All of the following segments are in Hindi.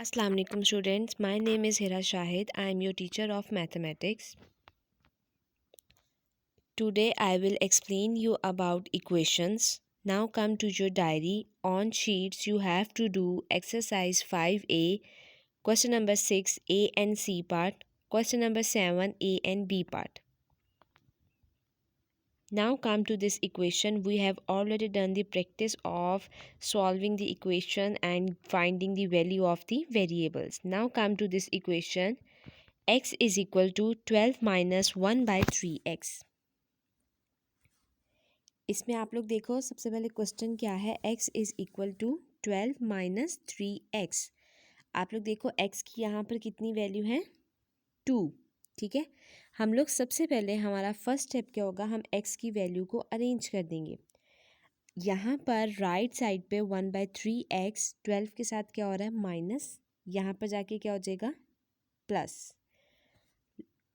Assalamu alaikum students, my name is Hira Shahid. I am your teacher of mathematics. Today I will explain you about equations. Now come to your diary. On sheets you have to do exercise 5A, question number 6 A and C part, question number 7 A and B part. Now come to this equation. We have already done the practice of solving the equation and finding the value of the variables. Now come to this equation. X is equal to 12 minus 1 by 3x. इसमें आप लोग देखो सबसे पहले क्वेश्चन क्या है, x is equal to 12 minus 3x. आप लोग देखो x की यहाँ पर कितनी वैल्यू है 2. ठीक है, हम लोग सबसे पहले हमारा फर्स्ट स्टेप क्या होगा, हम x की वैल्यू को अरेंज कर देंगे. यहाँ पर राइट साइड पे 1/3x 12 के साथ क्या हो रहा है माइनस, यहाँ पर जाके क्या हो जाएगा प्लस,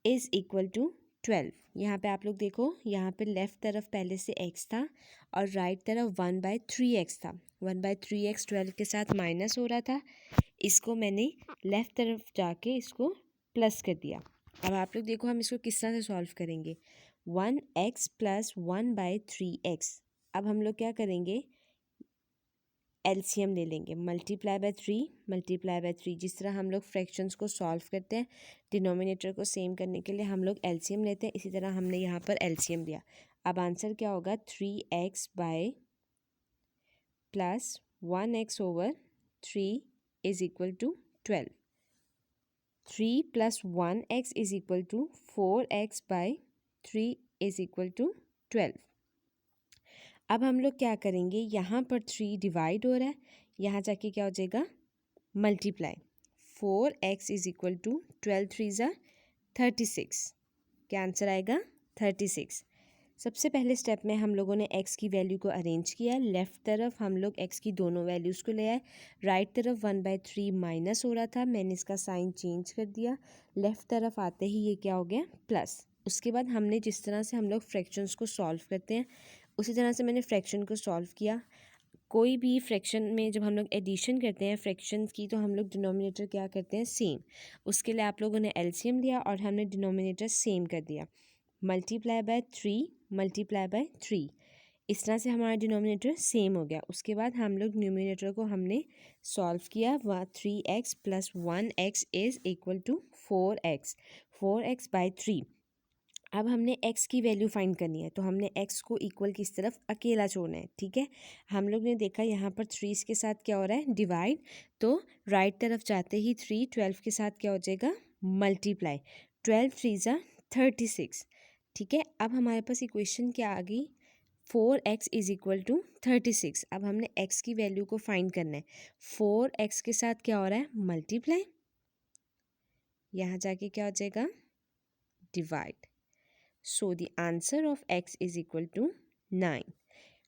इज इक्वल टू 12. यहाँ पे आप लोग देखो, यहाँ पे लेफ़्ट तरफ पहले से x था और राइट तरफ 1/3x था. 1/3x 12 के साथ माइनस हो रहा था, इसको मैंने लेफ़्ट तरफ जाके इसको प्लस कर दिया. अब आप लोग देखो हम इसको किस तरह से सॉल्व करेंगे. 1x plus 1/3x. अब हम लोग क्या करेंगे, एलसीएम ले लेंगे. मल्टीप्लाई बाय थ्री जिस तरह हम लोग फ्रैक्शंस को सॉल्व करते हैं, डिनोमिनेटर को सेम करने के लिए हम लोग एलसीएम लेते हैं, इसी तरह हमने यहाँ पर एलसीएम लिया. अब आंसर क्या होगा 3x by plus 1x over 3 is equal to 12. 3 plus 1x is equal to 4x by 3 is equal to 12. अब हम लोग क्या करेंगे, यहाँ पर 3 डिवाइड हो रहा है, यहाँ जाके क्या हो जाएगा multiply. 4x is equal to 12 3 ज़ा 36. क्या आंसर आएगा 36. सबसे पहले स्टेप में हम लोगों ने x की वैल्यू को अरेंज किया. लेफ़्ट तरफ हम लोग x की दोनों वैल्यूज़ को ले आए. राइट तरफ 1/3 माइनस हो रहा था, मैंने इसका साइन चेंज कर दिया. लेफ़्ट तरफ आते ही ये क्या हो गया प्लस. उसके बाद हमने जिस तरह से हम लोग फ्रैक्शंस को सॉल्व करते हैं उसी तरह से मैंने फ्रैक्शन को सॉल्व किया. कोई भी फ्रैक्शन में जब हम लोग एडिशन करते हैं फ्रैक्शंस की, तो हम लोग डिनोमिनेटर क्या करते हैं सेम. उसके लिए आप लोगों ने एलसीएम लिया और हमने डिनोमिनेटर सेम कर दिया. मल्टीप्लाई बाय 3 इस तरह से हमारा डिनोमिनेटर सेम हो गया. उसके बाद हम लोग न्यूमिनेटर को हमने सॉल्व किया. 3x plus 1x is equal to 4x by 3. अब हमने x की वैल्यू फाइंड करनी है, तो हमने x को इक्वल किस तरफ अकेला छोड़ना है. ठीक है, हम लोग ने देखा यहाँ पर 3 के साथ क्या हो रहा है डिवाइड, तो राइट तरफ जाते ही 3 12 के साथ क्या हो जाएगा मल्टीप्लाई. 12 3 ज़ा 36. ठीक है, अब हमारे पास इक्वेशन क्या आ गई 4x इज इक्वल टू 36. अब हमने x की वैल्यू को फाइंड करना है. 4x के साथ क्या हो रहा है मल्टीप्लाई, यहाँ जाके क्या हो जाएगा divide. So the answer of x is equal to 9.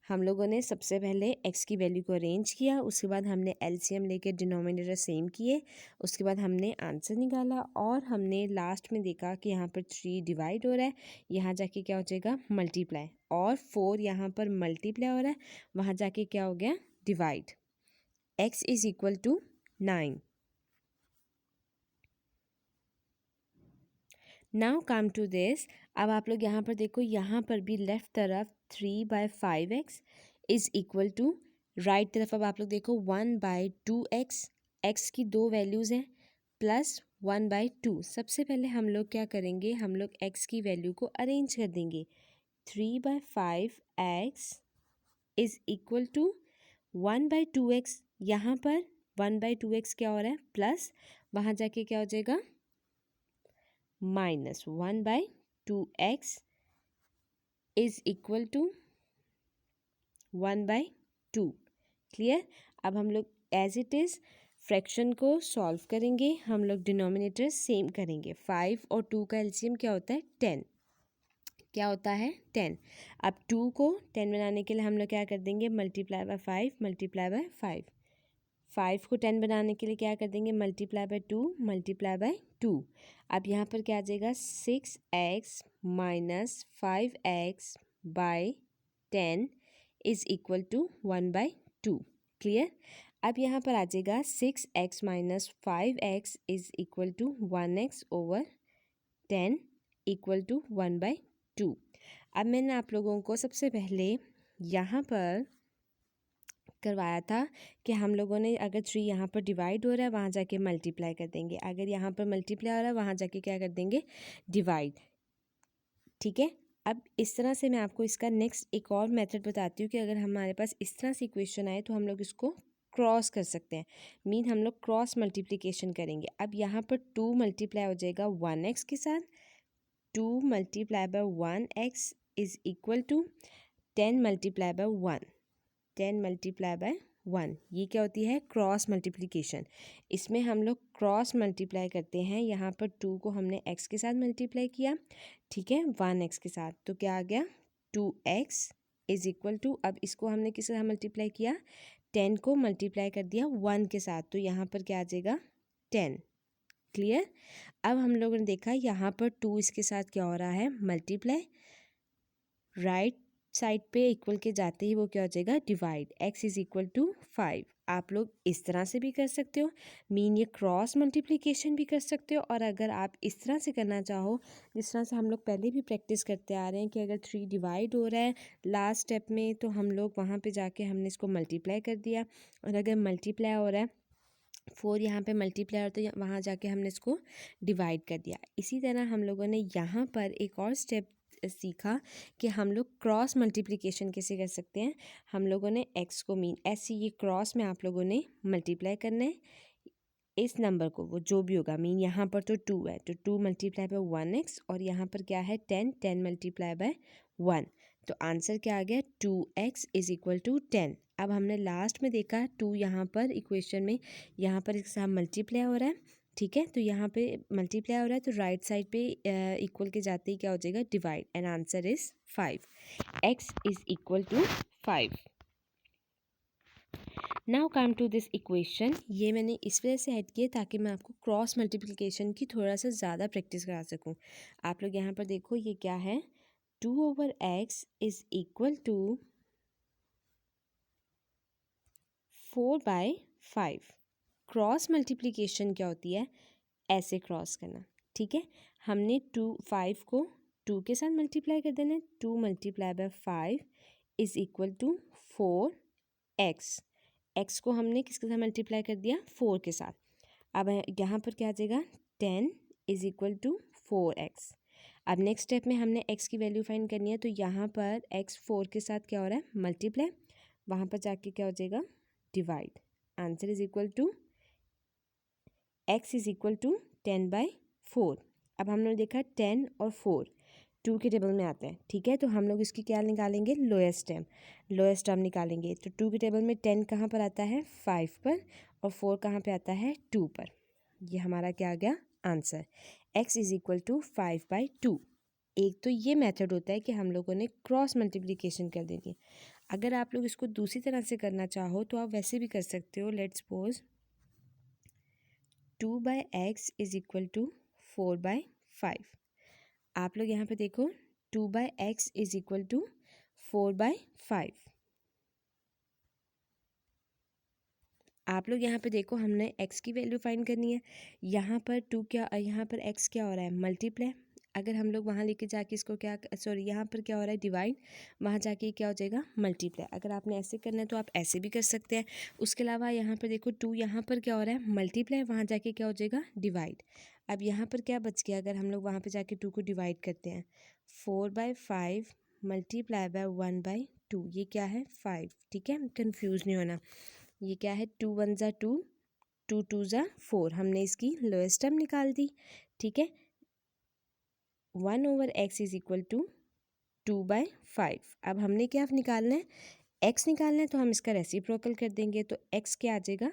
हम लोगों ने सबसे पहले x की वैल्यू को अरेंज किया, उसके बाद हमने एलसीएम लेके डिनोमिनेटर सेम किए, उसके बाद हमने आंसर निकाला और हमने लास्ट में देखा कि यहाँ पर 3 डिवाइड हो रहा है, यहाँ जाके क्या हो जाएगा मल्टीप्लाई, और 4 यहाँ पर मल्टीप्लाई हो रहा है, वहाँ जाके क्या हो गया divide. x is equal to 9. Now come to this. अब आप लोग यहाँ पर देखो, यहाँ पर भी लेफ़्ट तरफ 3/5x is equal to right तरफ. अब आप लोग देखो 1/2x, x की दो वैल्यूज़ हैं, प्लस 1/2. सबसे पहले हम लोग क्या करेंगे, हम लोग x की वैल्यू को अरेंज कर देंगे. 3/5x is equal to 1/2x. यहाँ पर 1/2x क्या हो रहा है प्लस, वहाँ जाके क्या हो जाएगा minus. 1/2x is equal to 1/2. Clear. अब हम लोग एज इट इज़ फ्रैक्शन को सॉल्व करेंगे. हम लोग डिनोमिनेटर सेम करेंगे. 5 और 2 का एलसीएम क्या होता है 10. क्या होता है 10. अब 2 को 10 बनाने के लिए हम लोग क्या कर देंगे मल्टीप्लाई बाय 5 मल्टीप्लाई बाय 5. 5 को 10 बनाने के लिए क्या कर देंगे मल्टीप्लाई बाय 2 मल्टीप्लाई बाय 2. अब यहाँ पर क्या आ जाएगा 6x minus 5x by 10 is equal to 1/2. Clear. अब यहाँ पर आ जाएगा 6x minus 5x is equal to 1x over 10 equal to 1/2। अब मैंने आप लोगों को सबसे पहले यहाँ पर करवाया था कि हम लोगों ने अगर 3 यहाँ पर डिवाइड हो रहा है वहाँ जाके मल्टीप्लाई कर देंगे, अगर यहाँ पर मल्टीप्लाई हो रहा है वहाँ जाके क्या कर देंगे, डिवाइड। ठीक है, अब इस तरह से मैं आपको इसका नेक्स्ट एक और मेथड बताती हूँ कि अगर हमारे पास इस तरह से इक्वेशन आए तो हम लोग इसको क्रॉस कर सकते हैं, मीन हम लोग क्रॉस मल्टीप्लिकेशन करेंगे। अब यहाँ पर 2 मल्टीप्लाई हो जाएगा 1x के साथ, 2 multiply by 1x is equal to 10 multiply by 1, 10 multiply by 1। ये क्या होती है, क्रॉस मल्टीप्लिकेशन। इसमें हम लोग क्रॉस मल्टीप्लाई करते हैं, यहाँ पर 2 को हमने x के साथ मल्टीप्लाई किया, ठीक है, 1x के साथ, तो क्या आ गया 2x इज़ इक्वल टू, अब इसको हमने किसके साथ मल्टीप्लाई किया, 10 को मल्टीप्लाई कर दिया 1 के साथ, तो यहाँ पर क्या आ जाएगा 10। क्लियर। अब हम लोगों ने देखा यहाँ पर 2 इसके साथ क्या हो रहा है, मल्टीप्लाई, राइट साइड पे इक्वल के जाते ही वो क्या हो जाएगा, divide. x is equal to 5। आप लोग इस तरह से भी कर सकते हो, मीन ये क्रॉस मल्टीप्लिकेशन भी कर सकते हो, और अगर आप इस तरह से करना चाहो जिस तरह से हम लोग पहले भी प्रैक्टिस करते आ रहे हैं कि अगर 3 डिवाइड हो रहा है लास्ट स्टेप में तो हम लोग वहाँ पे जाके हमने इसको मल्टीप्लाई कर दिया, और अगर मल्टीप्लाई हो रहा है 4 यहाँ पे मल्टीप्लाई होता है, वहाँ जाके हमने इसको डिवाइड कर दिया। इसी तरह हम लोगों ने यहाँ पर एक और स्टेप सीखा कि हम लोग क्रॉस मल्टीप्लिकेशन कैसे कर सकते हैं। हम लोगों ने x को, मीन ऐसे ये क्रॉस में आप लोगों ने मल्टीप्लाई करना है इस नंबर को, वो जो भी होगा, मीन यहाँ पर तो 2 है तो 2 मल्टीप्लाई बाय 1x, और यहाँ पर क्या है 10, 10 मल्टीप्लाई बाय 1, तो आंसर क्या आ गया 2x इज़ इक्वल टू 10। अब हमने लास्ट में देखा 2 यहाँ पर इक्वेशन में, यहाँ पर इसके साथ मल्टीप्लाई हो रहा है, ठीक है, तो यहाँ पे मल्टीप्लाई हो रहा है तो राइट साइड पे इक्वल के जाते ही क्या हो जाएगा, divide, and answer is 5। x is equal to 5। Now come to this equation. ये मैंने इस वजह से ऐड किया ताकि मैं आपको क्रॉस मल्टीप्लिकेशन की थोड़ा सा ज़्यादा प्रैक्टिस करा सकूं। आप लोग यहाँ पर देखो ये क्या है, 2/x is equal to 4/5। Cross multiplication क्या होती है, ऐसे क्रॉस करना, ठीक है। हमने 5 को 2 के साथ मल्टीप्लाई कर देना है, 2 multiply by 5 is equal to 4x। x को हमने किसके साथ मल्टीप्लाई कर दिया, 4 के साथ। अब यहाँ पर क्या आ जाएगा 10 इज़ इक्वल टू 4x। अब नेक्स्ट स्टेप में हमने x की वैल्यू फाइंड करनी है, तो यहाँ पर x 4 के साथ क्या हो रहा है, मल्टीप्लाई, वहाँ पर जाके क्या हो जाएगा, divide. Answer is equal to x is equal to 10/4। अब हमने देखा 10 और 4 2 के टेबल में आते हैं, ठीक है, तो हम लोग इसकी क्या निकालेंगे, लोएस्ट टर्म, लोएस्ट टर्म निकालेंगे। तो 2 के टेबल में 10 कहाँ पर आता है, 5 पर, और 4 कहाँ पे आता है, 2 पर। ये हमारा क्या आ गया answer, x is equal to 5/2। एक तो ये मेथड होता है कि हम लोगों ने क्रॉस मल्टीप्लिकेशन कर देनी है। अगर आप लोग इसको दूसरी तरह से करना चाहो तो आप वैसे भी कर सकते हो। Let's suppose 2/x is equal to 4/5। आप लोग यहाँ पे देखो 2/x इज़ इक्वल टू 4/5। आप लोग यहाँ पे देखो हमने x की वैल्यू फाइंड करनी है, यहाँ पर 2 क्या, यहाँ पर x क्या हो रहा है, मल्टीप्लाई। अगर हम लोग वहाँ लेके जाके इसको क्या, सॉरी यहाँ पर क्या हो रहा है, डिवाइड, वहाँ जाके क्या हो जाएगा, मल्टीप्लाई। अगर आपने ऐसे करना है तो आप ऐसे भी कर सकते हैं। उसके अलावा यहाँ पर देखो 2 यहाँ पर क्या हो रहा है, मल्टीप्लाई, वहाँ जाके क्या हो जाएगा, डिवाइड। अब यहाँ पर क्या बच गया, अगर हम लोग वहाँ पर जाके 2 को डिवाइड करते हैं, 4/5 मल्टीप्लाई बाय 1/2, ये क्या है 5, ठीक है, कन्फ्यूज़ नहीं होना। ये क्या है, 2 1 ज़ा 2, 2 2 ज़ा 4, हमने इसकी लोएस्ट टर्म निकाल दी, ठीक है। 1/x is equal to 2/5। अब हमने क्या निकालना है, x निकालना है, तो हम इसका रेसिप्रोकल कर देंगे, तो x क्या आ जाएगा,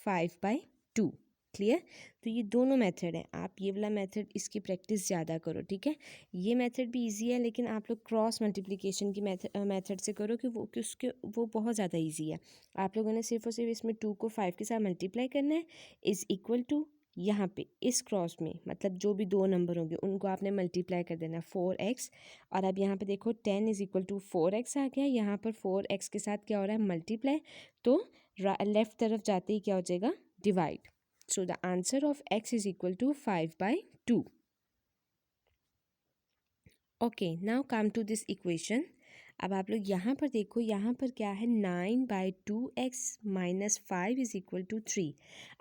5/2। क्लियर। तो ये दोनों मेथड हैं, आप ये वाला मेथड, इसकी प्रैक्टिस ज़्यादा करो, ठीक है। ये मेथड भी इजी है, लेकिन आप लोग क्रॉस मल्टीप्लिकेशन की मेथड से करो कि उसके वो बहुत ज़्यादा इजी है। आप लोगों ने सिर्फ और सिर्फ इसमें 2 को 5 के साथ मल्टीप्लाई करना है, इज़ इक्वल टू, यहाँ पे इस क्रॉस में मतलब जो भी दो नंबर होंगे उनको आपने मल्टीप्लाई कर देना 4x। और अब यहाँ पे देखो 10 इज इक्वल टू 4x आ गया, यहाँ पर 4x के साथ क्या हो रहा है मल्टीप्लाई, तो लेफ्ट तरफ जाते ही क्या हो जाएगा divide. So the answer of x is equal to 5/2। Okay, now come to this equation. अब आप लोग यहाँ पर देखो, यहाँ पर क्या है 9/2x minus 5 is equal to 3।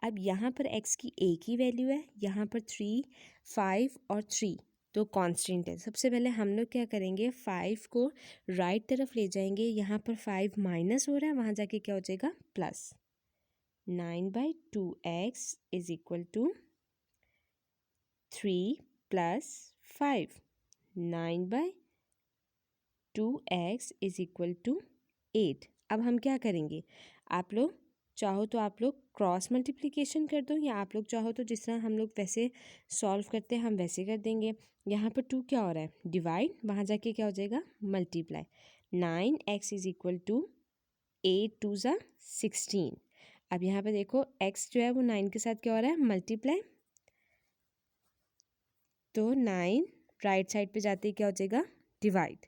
अब यहाँ पर x की एक ही वैल्यू है, यहाँ पर 3, 5 और 3 तो कांस्टेंट है। सबसे पहले हम लोग क्या करेंगे 5 को राइट तरफ ले जाएंगे, यहाँ पर 5 माइनस हो रहा है, वहाँ जाके क्या हो जाएगा plus. 9/2x is equal to 3 plus 5। 9/2x is equal to 8। अब हम क्या करेंगे, आप लोग चाहो तो आप लोग क्रॉस मल्टीप्लिकेशन कर दो, या आप लोग चाहो तो जिस तरह हम लोग वैसे सॉल्व करते हैं हम वैसे कर देंगे। यहाँ पर 2 क्या हो रहा है डिवाइड, वहाँ जाके क्या हो जाएगा multiply. 9x is equal to 8 2 ज़ा 16। अब यहाँ पे देखो x जो है वो 9 के साथ क्या हो रहा है मल्टीप्लाई, तो 9 राइट साइड पे जाते ही क्या हो जाएगा divide.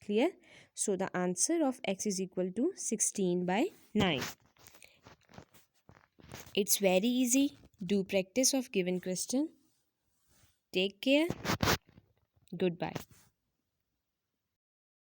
Clear? So the answer of x is equal to 16/9। It's very easy. Do practice of given question. Take care. Goodbye.